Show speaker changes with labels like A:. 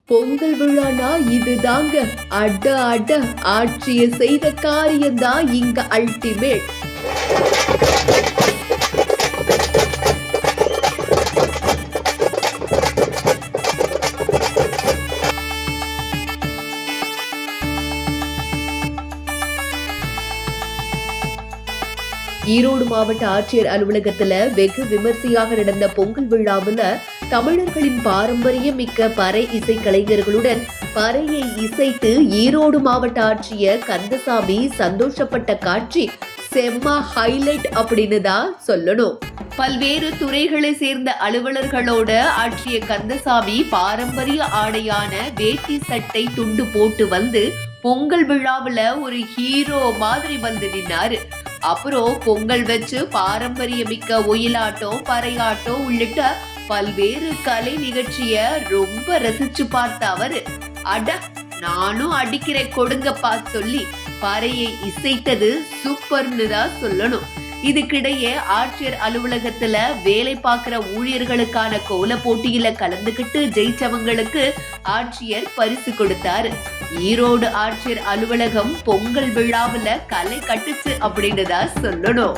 A: பொங்கல் விழானா இதுதாங்க. அட அட ஆட்சிய செய்த காரியம்தான் இங்க அல்டிமேட். ஈரோடு மாவட்ட ஆட்சியர் அலுவலகத்துல வெகு விமர்சையாக நடந்த பொங்கல் விழாவுல தமிழர்களின் பாரம்பரிய மிக்க பறை இசை கலைஞர்களுடன் பறையை இசைத்து ஈரோடு மாவட்ட ஆட்சியர் கந்தசாமி சந்தோஷப்பட்ட காட்சி செம்ம ஹைலைட் அப்படின்னு தான் சொல்லணும். பல்வேறு துறைகளை சேர்ந்த அலுவலர்களோட ஆட்சியர் கந்தசாமி பாரம்பரிய ஆடையான வேட்டி சட்டை துண்டு போட்டு வந்து பொங்கல் விழாவுல ஒரு ஹீரோ மாதிரி வந்து நின்னாரு. அப்புறம் பொங்கல் வச்சு பாரம்பரியமிக்க ஒயிலாட்டம், பறையாட்டம் உள்ளிட்ட பல்வேறு கலை நிகழ்ச்சிய ரொம்ப ரசிச்சு பார்த்த அவரு, அட நானும் அடிக்கிறேன் கொடுங்கப்பா சொல்லி பறையை இசைத்தது சூப்பர்னு தான் சொல்லணும். இதுக்கிடையே ஆட்சியர் அலுவலகத்துல வேலை பார்க்கிற ஊழியர்களுக்கான கோல போட்டியில கலந்துகிட்டு ஜெயிச்சவங்களுக்கு ஆட்சியர் பரிசு கொடுத்தாரு. ஈரோடு ஆட்சியர் அலுவலகம் பொங்கல் விழாவுல கலை கட்டுச்சு அப்படின்னு தான் சொல்லணும்.